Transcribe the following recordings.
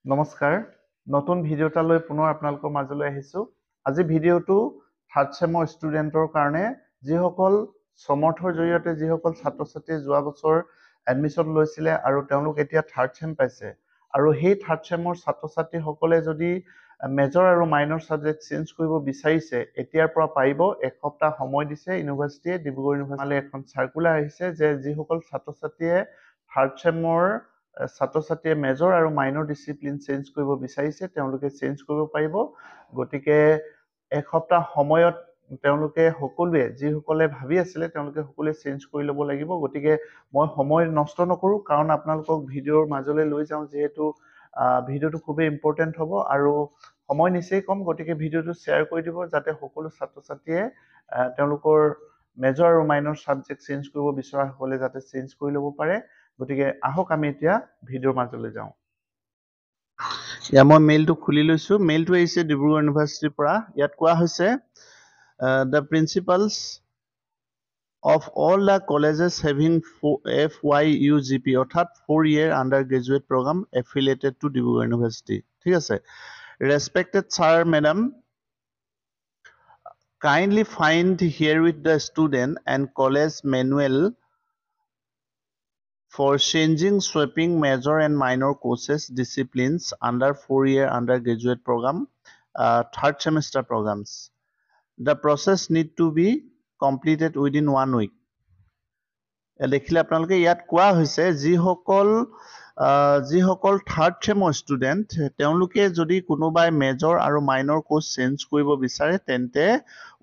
নমস্কাৰ নতুন ভিডিও এটা লৈ পুনৰ আপোনালোকৰ মাজলৈ আহিছো আজি ভিডিওটো থাৰ্ড সেমৰ ষ্টুডেন্টৰ কাৰণে যিসকল সমৰ্থৰ জৰিয়তে যিসকল ছাত্ৰ-ছাত্ৰী যোৱা বছৰ এডমিশন লৈছিলে আৰু তেওঁলোক এতিয়া থাৰ্ড সেম পাইছে আৰু সেই থাৰ্ড সেমৰ ছাত্ৰ-ছাত্ৰী সকলে যদি মেজৰ আৰু মাইনৰ সাবজেক্ট চেঞ্জ কৰিব বিচাৰিছে এতিয়াৰ পৰা পাৰিব এক সপ্তাহ সময় দিছে ইউনিভাৰ্চিটিয়ে ডিব্ৰুগড় ইউনিভাৰ্চিটিলে এখন সাৰ্কুলাৰ আহিছে যে যিসকল ছাত্ৰ-ছাত্ৰীয়ে থাৰ্ড সেমৰ ছাত্ৰ-ছাত্ৰীয়ে মেজৰ আৰু মাইনৰ ডিসিপ্লিন চেঞ্জ কৰিব বিচাৰিছে তেওঁলোকে চেঞ্জ কৰিব পাৰিব গতিকে এক সপ্তাহ সময়ত তেওঁলোকে সকলোৱে যিসকলে ভাবি আছিলে তেওঁলোকে সকলোৱে চেঞ্জ কৰি ল'ব লাগিব গতিকে মই সময় নষ্ট নকৰো কাৰণ আপোনালোকক ভিডিওৰ মাজলৈ লৈ যাওঁ যেহেতু ভিডিওটো খুবেই ইম্পৰ্টেন্ট হ'ব আৰু সময় নিচেই কম গতিকে ভিডিওটো শ্বেয়াৰ কৰি দিব যাতে সকলো ছাত্ৰ-ছাত্ৰীয়ে তেওঁলোকৰ মেজৰ আৰু মাইনৰ সাবজেক্ট চেঞ্জ কৰিব বিচৰা সকলে যাতে চেঞ্জ কৰি ল'ব পাৰে গতিকে আহক আমি এতিয়া ভিডিওৰ মাজলৈ যাওঁ মই মেইলটো খুলি লৈছো মেইলটো আহিছে ডিব্ৰুগড় ইউনিভাৰ্চিটিৰ পৰা ইয়াত কোৱা হৈছে the principals of all the colleges having FYUGP অৰ্থাৎ 4-year undergraduate program affiliated to Dibrugarh university ঠিক আছে respected sir madam kindly find here with the student and college manual for changing swapping major and minor courses disciplines under 4-year undergraduate program third semester programs the process need to be completed within 1 week দেখিলে আপোনালোকে ইয়াত কোৱা হৈছে যিসকল third সেমৰ student তেওঁলোকে যদি কোনোবাই major আৰু মাইনৰ কোৰ্স চেঞ্জ কৰিব বিচাৰে তেন্তে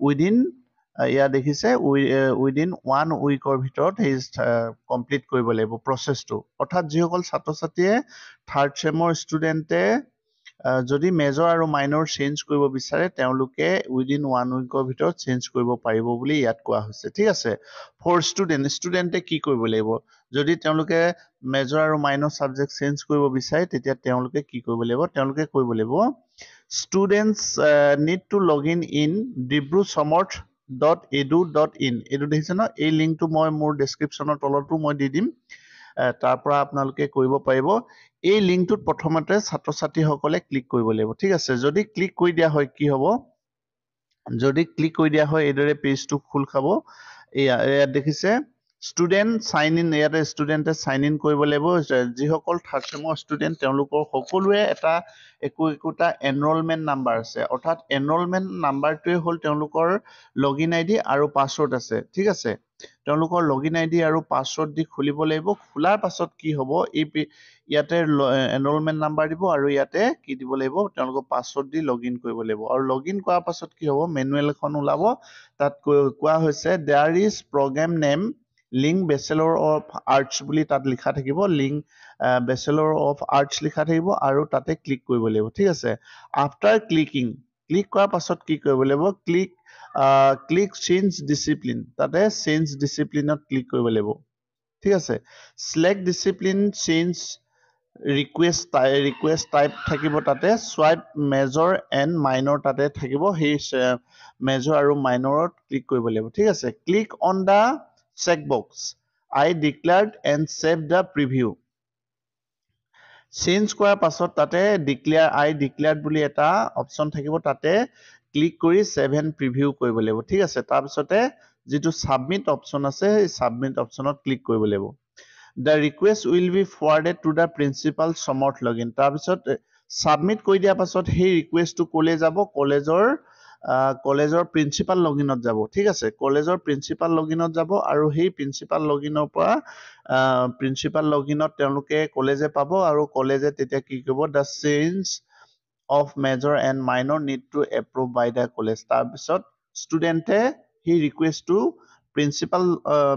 উইদিন ইয়াত দেখিছে উইদিন 1 উইকৰ ভিতৰত এই কমপ্লিট কৰিব লাগিব প্ৰসেসটো অৰ্থাৎ যিসকল ছাত্ৰ-ছাত্ৰীয়ে থাৰ্ড সেমৰ ষ্টুডেন্টে যদি মেজৰ আৰু মাইনৰ চেঞ্জ কৰিব বিচাৰে তেওঁলোকে উইদিন 1 উইকৰ ভিতৰত চেঞ্জ কৰিব পাৰিব বুলি ইয়াত কোৱা হৈছে ঠিক আছে ফৰ ষ্টুডেন্টে কি কৰিব লাগিব যদি তেওঁলোকে মেজৰ আৰু মাইনৰ সাবজেক্ট চেঞ্জ কৰিব বিচাৰে তেতিয়া তেওঁলোকে কি কৰিব লাগিব তেওঁলোকে কৰিব লাগিব students need to login in dibrusamarth.edu.in এটো দেখিছে ন এই লিংকটো মই মোৰ ডেসক্ৰিপচনৰ তলতো মই দি দিম তাৰ পৰা আপোনালোকে কৰিব পাৰিব এই লিংকটোত প্ৰথমতে ছাত্ৰ-ছাত্ৰী সকলে ক্লিক কৰিব লাগিব ঠিক আছে যদি ক্লিক কৰি দিয়া হয় কি হ'ব যদি ক্লিক কৰি দিয়া হয় এদৰে পেজটো খুল খাব এয়া দেখিছে student sign in ইয়াতে ষ্টুডেন্টে সাইন ইন কৰিব লাগিব যিসকল থাৰ্ড সেমৰ ষ্টুডেন্ট তেওঁলোকৰ সকলোৱে এটা একোটা এনৰোলমেন্ট নাম্বাৰ আছে অৰ্থাৎ এনৰোলমেন্ট নাম্বাৰটোৱে হ'ল তেওঁলোকৰ লগইন আইডি আৰু পাছৱৰ্ড আছে ঠিক আছে তেওঁলোকৰ লগইন আইডি আৰু পাছৱৰ্ড দি খুলিব লাগিব খোলাৰ পাছত কি হ'ব এই ইয়াতে এনৰোলমেন্ট নাম্বাৰ দিব আৰু ইয়াতে কি দিব লাগিব তেওঁলোকৰ পাছৱৰ্ড দি লগইন কৰিব লাগিব আৰু লগইন কৰাৰ পাছত কি হ'ব মেনুৱেল এখন ওলাব তাত কোৱা হৈছে there is program name link bachelor of arts বুলি তাত লিখা থাকিব link bachelor of arts লিখা থাকিব আৰু তাতে ক্লিক কৰিব লাগিব ঠিক আছে after clicking ক্লিক কৰাৰ পাছত কি কৰিব লাগিব click change discipline তাতে change discipline ক্লিক কৰিব লাগিব ঠিক আছে select discipline change request type থাকিব তাতে swipe major and minor তাতে থাকিব সেই major আৰু minorত ক্লিক কৰিব লাগিব ঠিক আছে click on the checkbox I declared and save the preview change কৰাৰ পাছত তাতে I declared বুলি এটা অপচন থাকিব তাতে ক্লিক কৰি save and preview কৰিব লাগিব ঠিক আছে তাৰ পিছতে যেটো submit অপচন আছে এই submit অপচনত ক্লিক কৰিব লাগিব the request will be forwarded to the principal Samarth login তাৰ পিছত submit কৰি দিয়া পাছত সেই ৰিকুৱেষ্টটো কলে যাব কলেজৰ প্ৰিন্সিপাল লগইনত যাব ঠিক আছে কলেজৰ প্ৰিন্সিপাল লগইনত যাব আৰু সেই প্ৰিন্সিপাল লগইনৰ পৰা প্ৰিন্সিপাল লগইনত তেওঁলোকে কলেজে পাব আৰু কলেজে তেতিয়া কি কৰিব the change of major and minor need to approve by the college তাৰ পিছত ষ্টুডেন্টে সেই ৰিকুৱেষ্টটো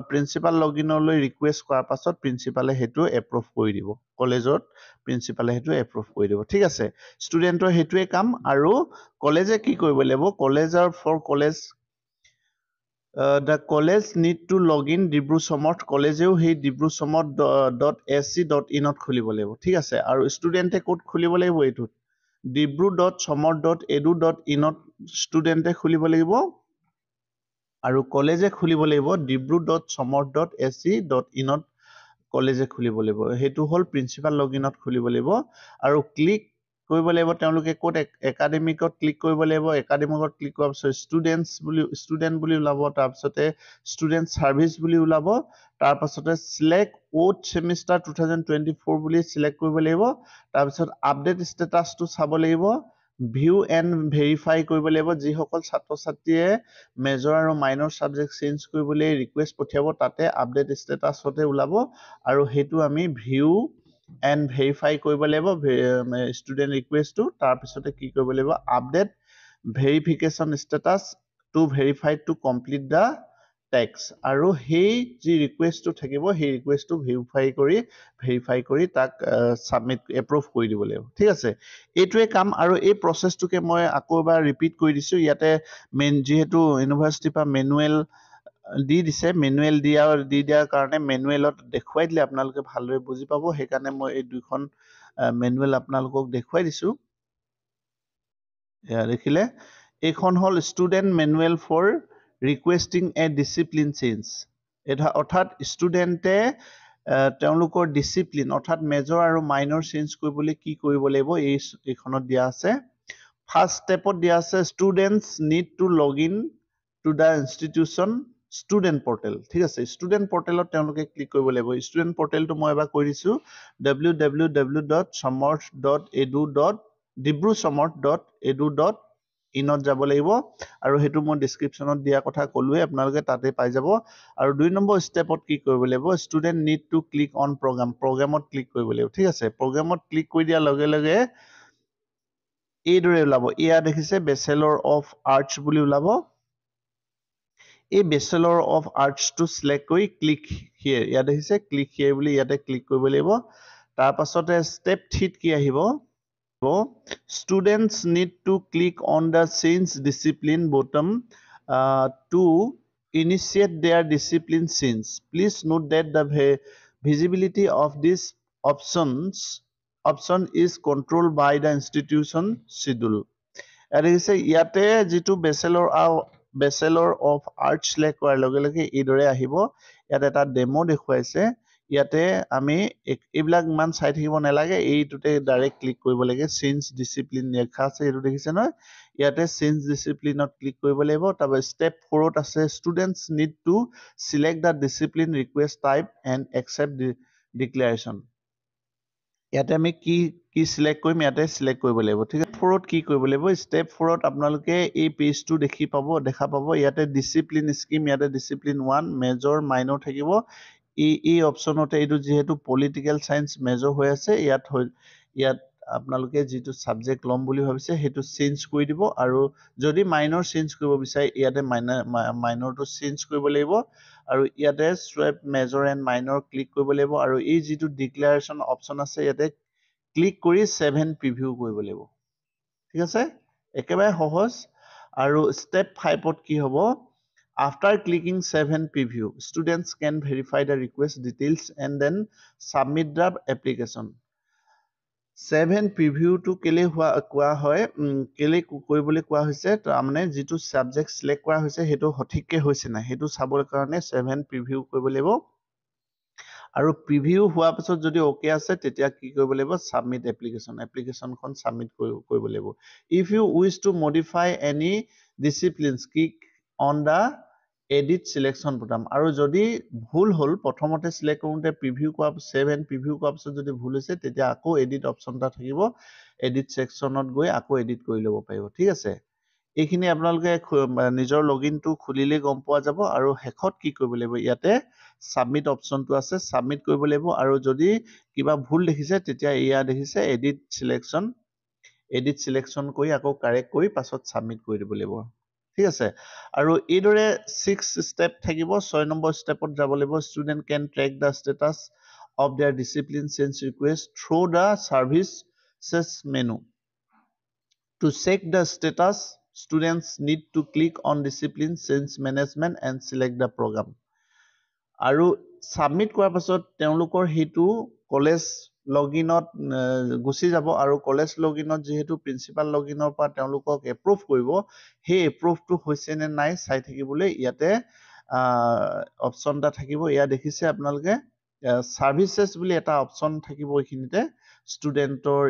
প্ৰিন্সিপাল লগইনলৈ ৰিকুৱেষ্ট কৰাৰ পাছত প্ৰিন্সিপালে হেতু এপ্ৰুভ কৰি দিব কলেজত প্ৰিন্সিপালে হেতু এপ্ৰুভ কৰি দিব ঠিক আছে ষ্টুডেন্টৰ হেতুৱে কাম আৰু কলেজে কি কৰিব লাগিব কলেজৰ for college the college need to log in dibrusamarth কলেজেও সেই dibrusamarth.ac.in ত খুলিব লাগিব ঠিক আছে আৰু ষ্টুডেন্টে কোড খুলিব লাগিব এইটোত dibru.samarth.edu.in ত ষ্টুডেন্টে খুলিব লাগিব আৰু কলেজে খুলিব লাগিব dibru.samarth.ac.in ত কলেজে খুলিব লাগিব হেতু হল প্ৰিন্সিপাল লগইনত খুলিব লাগিব আৰু ক্লিক কৰিব লাগিব তেওঁলোকে কোড একাডেমিকত ক্লিক কৰিব লাগিব একাডেমিকত ক্লিক কৰাৰ পিছত ষ্টুডেন্ট বুলি ওলাব তাৰ পিছতে ষ্টুডেন্ট সাৰ্ভিস বুলি ওলাব তাৰ পাছতে সিলেক্ট ওথ সেমিষ্টাৰ 2024 বুলি সিলেক্ট কৰিব লাগিব তাৰ পিছত আপডেট ষ্টেটাসটো চাব লাগিব ভিউ এণ্ড ভেৰিফাই কৰিব লাগিব যিসকল ছাত্ৰ ছাত্ৰীয়ে মেজৰ আৰু মাইনৰ সাবজেক্ট চেঞ্জ কৰিবলৈ ৰিকুৱেষ্ট পঠিয়াব তাতে আপডেট ষ্টেটাসতে ওলাব আৰু হেতু আমি ভিউ and verify কৰিব লাগিব student request to তাৰ পিছতে কি কৰিব লাগিব update verification status to verify to complete the text আৰু হেই যি request টো থাকিব হেই request টো verify কৰি তাক submit approve কৰি দিব লাগিব ঠিক আছে এইটোৱে কাম আৰু এই process টোকে মই আকৌ এবাৰ repeat কৰি দিছো ইয়াতে যিহেতু ইউনিভাৰ্চিটি পা মেনুৱেল দি দিছে মেনুৱেল দিয়াৰ কাৰণে মেনুৱেলত দেখুৱাই দিলে আপোনালোকে ভালদৰে বুজি পাব সেইকাৰণে মই এই দুইখন মেনুৱেল আপোনালোকক দেখুৱাই দিছো এয়া দেখিলে এইখন হল student manual for requesting a discipline change এটা অৰ্থাৎ ষ্টুডেন্টে তেওঁলোকৰ ডিসিপ্লিন অৰ্থাৎ মেজৰ আৰু মাইনৰ চেঞ্জ কৰিবলৈ কি কৰিব লাগিব এইখনত দিয়া আছে ফাৰ্ষ্ট ষ্টেপত দিয়া আছে students need to log in to the institution student portal ঠিক আছে ষ্টুডেন্ট পৰ্টেলত তেওঁলোকে ক্লিক কৰিব লাগিব ষ্টুডেন্ট পৰ্টেলটো মই এবাৰ কৈ দিছো www.samarth.edu.dibrusamarth.edu.in ত যাব লাগিব আৰু হেতু মই ডেসক্ৰিপচনত দিয়া কথা কলোৱে আপোনালোকে তাতে পাই যাব আৰু দুই নম্বৰ ষ্টেপত কি কৰিব লাগিব student need to click on প্ৰগ্ৰামত ক্লিক কৰিব লাগিব ঠিক আছে প্ৰগ্ৰামত ক্লিক কৰি দিয়াৰ লগে লগে এইদৰে ওলাব ইয়া দেখিছে বেচেলৰ অফ আৰ্টছ বুলি ওলাব এই bachelor of arts to select কৰি ক্লিক হিয়াৰ ইয়াত দেখিছে ক্লিক হিয়াৰ বুলি ইয়াতে ক্লিক কৰিব লাগিব তাৰ পাছতে ষ্টেপ 3 কি আহিব students need to click on the change discipline button to initiate their discipline change please note that the visibility of this option is controlled by the institution schedule ইয়াতে যিটো বেচেলৰ অফ আৰ্টছ সিলেক্ট কৰাৰ লগে লগে এইদৰে আহিব ইয়াত এটা demo দেখুৱাইছে ইয়াতে আমি এইবিলাক মান চাই থাকিব নালাগে এইটোতে ডাইৰেক্ট ক্লিক কৰিব লাগে চেঞ্জ ডিসিপ্লিন লেখা আছে এইটো দেখিছে নহয় ইয়াতে চেঞ্জ ডিসিপ্লিনত ক্লিক কৰিব লাগিব তাৰপৰা ষ্টেপ 4 ত আছে students need to select da discipline request type and accept declaration ইয়াতে আমি কি সিলেক্ট কৰিম ইয়াতে সিলেক্ট কৰিব লাগিব ঠিক আছে 4 ত কি কৰিব লাগিব ষ্টেপ 4 ত আপোনালোকে এই পেজটো দেখা পাব ইয়াতে ডিসিপ্লিন স্কিম ইয়াতে ডিসিপ্লিন 1 মেজৰ মাইনৰ থাকিব এই অপচনতে এইটো যেহেতু পলিটিক্যাল সায়েন্স মেজৰ হৈ আছে ইয়াত আপোনালোকে যেটো সাবজেক্ট লম বুলি ভাবিছে হেতু চেঞ্জ কৰি দিব আৰু যদি মাইনৰ চেঞ্জ কৰিব বিচাৰে ইয়াতে মাইনৰটো চেঞ্জ কৰিব লাগিব আৰু ইয়াতে স্ৱাইপ মেজৰ এণ্ড মাইনৰ ক্লিক কৰিব লাগিব আৰু এই যেটো ডিক্লেৰেশ্যন অপচন আছে ইয়াতে ক্লিক কৰি 7 প্ৰিভিউ কৰিব লাগিব ঠিক আছে একেবাৰে সহজ আৰু ষ্টেপ 5 ত কি হ'ব after clicking 7 preview students can verify the request details and then submit the application 7 preview to কেলে কোৱা হয় কেলে কৰিবলৈ কোৱা হৈছে তাৰমানে যেটো সাবজেক্ট সিলেক্ট কৰা হৈছে হেতু সঠিককে হৈছে না হেতু চাবৰ কাৰণে 7 preview কৰিব লাগিব আৰু প্ৰিভিউ হোৱা পিছত যদি ওকে আছে তেতিয়া কি কৰিব লাগিব সাবমিট এপ্লিকেশনখন সাবমিট কৰিব লাগিব if you wish to modify any disciplines click on the edit selection button আৰু যদি ভুল হল প্ৰথমতে সিলেক্ট কৰোতে প্ৰিভিউ কৰা 7 প্ৰিভিউ কৰা পিছত যদি ভুল হৈছে তেতিয়া আকৌ এডিট অপচনটা থাকিব এডিট সেকশনত গৈ আকৌ এডিট কৰি লব পাৰিব ঠিক আছে এইখিনি আপোনালোকে নিজৰ লগইনটো খুলিলে গম পোৱা যাব আৰু হেকত কি কৰিব লাগিব ইয়াতে সাবমিট অপচনটো আছে সাবমিট কৰিব লাগিব আৰু যদি কিবা ভুল দেখিছে তেতিয়া ইয়া দেখিছে এডিট সিলেকশন কৰি আকৌ কাৰেক্ট কৰি পাছত সাবমিট কৰি দিব লাগিব ঠিক আছে আৰু এইদৰে 6 ষ্টেপ থাকিব 6 নম্বৰ ষ্টেপত যাব লাগিব student can track the status of their discipline change request through the services menu to check the status students need to click on discipline change management and select the program আৰু submit কৰাৰ পাছত তেওঁলোকৰ হেতু college লগইনত গুছি যাব আৰু college লগইনত যেহেতু principal লগইনৰ পৰা তেওঁলোকক এপ্ৰুভ কৰিব হে এপ্ৰুভটো হৈছে নে নাই চাই থাকিবলৈ ইয়াতে অপচনটা থাকিব ইয়া দেখিছে আপোনালোকে সাৰ্ভিসেছ বুলি এটা অপচন থাকিব এইখিনিতে ষ্টুডেণ্টৰ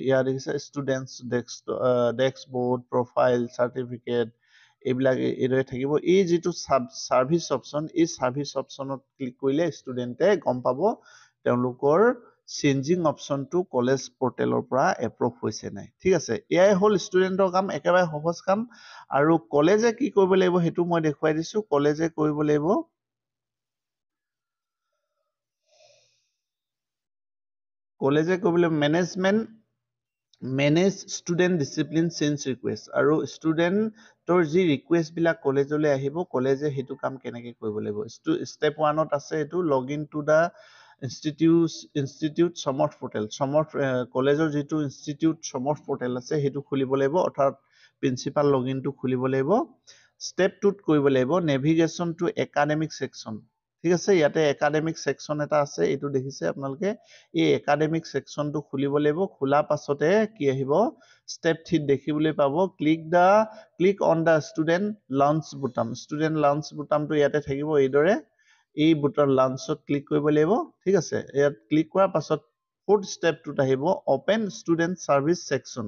ইয়াত দেখিছে students desk board profile certificate এইবিলাক এইদৰে থাকিব এই যিটো ছাৰ্ভিচ অপশ্যন এই ছাৰ্ভিচ অপশ্যনত ক্লিক কৰিলে ষ্টুডেণ্টে গম পাব তেওঁলোকৰ চেঞ্জিং অপশ্যনটো কলেজ পৰ্টেলৰ পৰা এপ্ৰুভ হৈছে নাই ঠিক আছে এয়াই হ'ল ষ্টুডেণ্টৰ কাম একেবাৰে সহজ কাম আৰু কলেজে কি কৰিব লাগিব সেইটো মই দেখুৱাই দিছো কলেজে কৰিব লাগিব manage student discipline change request আৰু ষ্টুডেণ্টৰ যি ৰিকুৱেষ্ট বিলাক কলেজলৈ আহিব কলেজে সেইটো কাম কেনেকৈ কৰিব লাগিব ষ্টেপ 1ত আছে এইটো লগ ইন টু দা ইনষ্টিটিউট সমৰ্থ পৰ্টেল কলেজৰ যিটো ইনষ্টিটিউট সমৰ্থ পৰ্টেল আছে সেইটো খুলিব লাগিব অৰ্থাৎ প্ৰিন্সিপাল লগ ইনটো খুলিব লাগিব ষ্টেপ 2ত কৰিব লাগিব নেভিগেশ্যন টু একাডেমিক ছেকশ্যন ঠিক আছে ইয়াতে একাডেমিক ছেকশ্যন এটা আছে এইটো দেখিছে আপোনালোকে এই একাডেমিক ছেকশ্যনটো খুলিব লাগিব খোলা পাছতে কি আহিব ষ্টেপ 3ত দেখিবলৈ পাব click on the student launch বুটামটো ইয়াতে থাকিব এইদৰে এই বুটাম লঞ্চত ক্লিক কৰিব লাগিব ঠিক আছে ইয়াত ক্লিক কৰাৰ পাছত 4th ষ্টেপটোত আহিব open student service section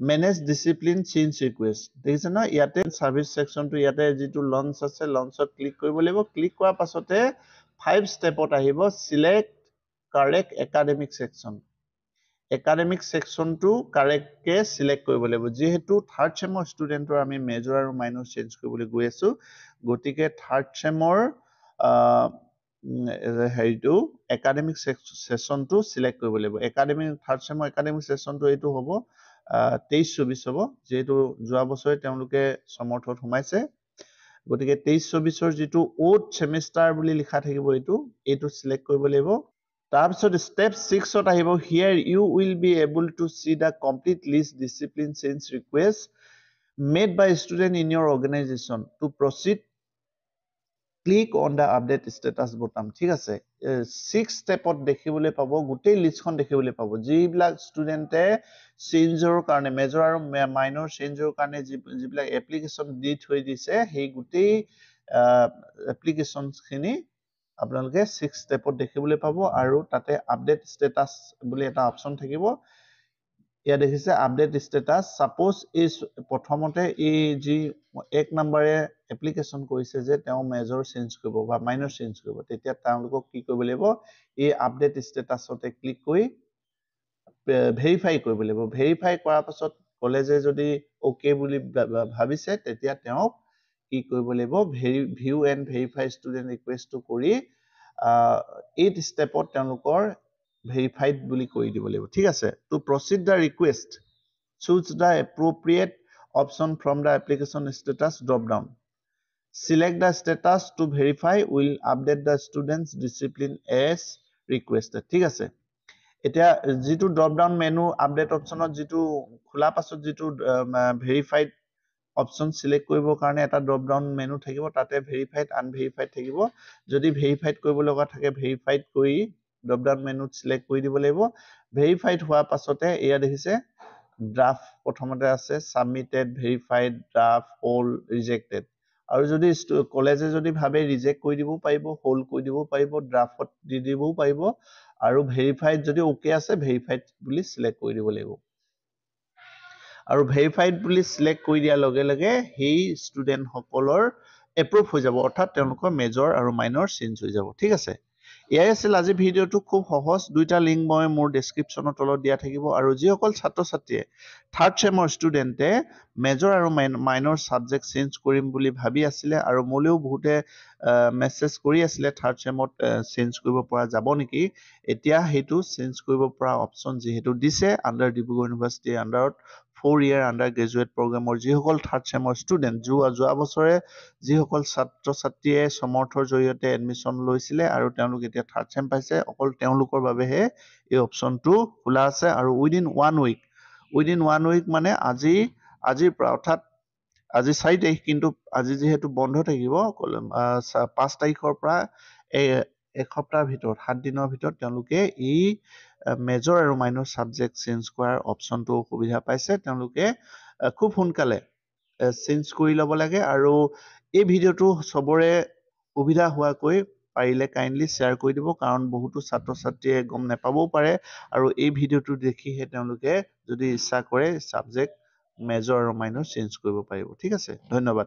manage discipline change request দেখিছে ন ইয়াতে ছাৰ্ভিচ ছেকশ্যনটো ইয়াতে যিটো লঞ্চ আছে লঞ্চত ক্লিক কৰিব লাগিব ক্লিক কৰাৰ পাছতে 5 ষ্টেপত আহিব চিলেক্ট কাৰেক্ট একাডেমিক ছেকশ্যনটো কাৰেক্টকে চিলেক্ট কৰিব লাগিব যিহেতু থাৰ্ড চেমৰ ষ্টুডেণ্টৰ আমি মেজৰ আৰু মাইনৰ চেঞ্জ কৰিবলৈ গৈ আছো গতিকে থাৰ্ড চেমৰ হেৰিটো একাডেমিক ছেশ্যনটো চিলেক্ট কৰিব লাগিব থাৰ্ড চেমৰ একাডেমিক ছেশ্যনটো এইটো হ'ব 23-24 হ'ব যেহেতু যোৱা বছৰে তেওঁলোকে সমৰ্থত সোমাইছে গতিকে 23-24ৰ যিটো অ'থ ছেমিষ্টাৰ বুলি লিখা থাকিব এইটো চিলেক্ট কৰিব লাগিব তাৰপিছত ষ্টেপ 6ত আহিব here you will be able to see the complete list discipline change request made by student in your organisation to proceed click on the update status বুটাম ঠিক আছে 6 ষ্টেপত দেখিবলৈ পাব গোটেই লিষ্টখন দেখিবলৈ পাব যিবিলাক ষ্টুডেণ্টে চেঞ্জৰ কাৰণে মেজৰ আৰু মাইনৰ চেঞ্জৰ কাৰণে যিবিলাক এপ্লিকেশ্যন দি থৈ দিছে সেই গোটেই এপ্লিকেশ্যনখিনি আপোনালোকে 6 ষ্টেপত দেখিবলৈ পাব আৰু তাতে আপডেট ষ্টেটাছ বুলি এটা অপশ্যন থাকিব ইয়াত দেখিছে আপডেট ষ্টেটাছ সাপোজ এই প্ৰথমতে এই যি 1 নম্বৰে এপ্লিকেশ্যন কৰিছে যে তেওঁ মেজৰ চেঞ্জ কৰিব বা মাইনৰ চেঞ্জ কৰিব তেতিয়া তেওঁলোকক কি কৰিব লাগিব এই আপডেট ষ্টেটাছতে ক্লিক কৰি ভেৰিফাই কৰিব লাগিব ভেৰিফাই কৰাৰ পাছত কলেজে যদি ওকে বুলি ভাবিছে তেতিয়া তেওঁক কি কৰিব লাগিব ভিউ এণ্ড ভেৰিফাই ষ্টুডেণ্ট ৰিকুৱেষ্টটো কৰি 8 ষ্টেপত তেওঁলোকৰ verified বুলি কৰি দিব লাগিব ঠিক আছে to proceed the request choose the appropriate option from the application status drop down select the status to verify will update the students discipline as requested ঠিক আছে এতিয়া যিটো ড্ৰপ ডাউন মেনু আপডেট অপশ্যনত যিটো খোলা পাছত যিটো ভেৰিফাইড অপশ্যন সিলেক্ট কৰিবৰ কাৰণে এটা ড্ৰপ ডাউন মেনু থাকিব তাতে ভেৰিফাইড আনভেৰিফাইড থাকিব যদি ভেৰিফাইড কৰিব লগা থাকে ভেৰিফাইড কৰি ড্ৰপ ডাউন মেনুত সিলেক্ট কৰি দিব লাগিব ভেৰিফাইড হোৱাৰ পাছতে এয়া দেখিছে ড্ৰাফট প্ৰথমতে আছে submitted verified draft hold rejected আৰু যদি কলেজে যদি ভাবে ৰিজেক্ট কৰি দিবও পাৰিব হোল কৰি দিবও পাৰিব ড্ৰাফট দি দিবও পাৰিব আৰু ভেৰিফাইড যদি ওকে আছে ভেৰিফাইড বুলি সিলেক্ট কৰি দিব লাগিব আৰু ভেৰিফাইড বুলি সিলেক্ট কৰি দিয়াৰ লগে লগে সেই ষ্টুডেণ্ট সকলৰ এপ্ৰুভ হৈ যাব অৰ্থাৎ তেওঁলোকৰ মেজৰ আৰু মাইনৰ চেঞ্জ হৈ যাব ঠিক আছে এয়াই আছিল আজি ভিডিঅ'টো খুব সহজ দুইটা লিংক মই মোৰ ডেছক্ৰিপশ্যনৰ তলত দিয়া থাকিব আৰু যিসকল ছাত্ৰ ছাত্ৰীয়ে থাৰ্ড চেমৰ ষ্টুডেণ্টে মেজৰ আৰু মাইনৰ ছাবজেক্ট চেঞ্জ কৰিম বুলি ভাবি আছিলে আৰু মোলৈও বহুতে মেছেজ কৰি আছিলে থাৰ্ড চেমত চেঞ্জ কৰিব পৰা যাব নেকি এতিয়া সেইটো চেঞ্জ কৰিব পৰা অপশ্যন যিহেতু দিছে আণ্ডাৰ ডিব্ৰুগড় ইউনিভাৰ্চিটিৰ আণ্ডাৰত 4 year আণ্ডাৰ গ্ৰেজুৱেট প্ৰগ্ৰামৰ যিসকল থাৰ্ড চেমৰ ষ্টুডেণ্ট যোৱা বছৰে যিসকল ছাত্ৰ ছাত্ৰীয়ে সমৰ্থৰ জৰিয়তে এডমিশ্যন লৈছিলে আৰু তেওঁলোক এতিয়া থাৰ্ড চেম পাইছে অকল তেওঁলোকৰ বাবেহে এই অপশ্যনটো খোলা আছে আৰু উইদিন 1 উইক মানে আজিৰ পৰা অৰ্থাৎ আজি 4 তাৰিখ কিন্তু আজি যিহেতু বন্ধ থাকিব 5 তাৰিখৰ পৰা এক সপ্তাহৰ ভিতৰত 7 দিনৰ ভিতৰত তেওঁলোকে এই মেজৰ আৰু মাইনৰ ছাবজেক্ট চেঞ্জ কৰাৰ অপশ্যনটো সুবিধা পাইছে তেওঁলোকে খুব সোনকালে চেঞ্জ কৰি ল'ব লাগে আৰু এই ভিডিঅ'টো সবৰে সুবিধা হোৱাকৈ পাৰিলে কাইণ্ডলি শ্বেয়াৰ কৰি দিব, কাৰণ বহুতো ছাত্ৰ ছাত্ৰীয়ে গম নাপাবও পাৰে আৰু এই ভিডিঅ'টো দেখিহে তেওঁলোকে যদি ইচ্ছা কৰে ছাবজেক্ট মেজৰ আৰু মাইনৰ চেঞ্জ কৰিব পাৰিব। ঠিক আছে, ধন্যবাদ।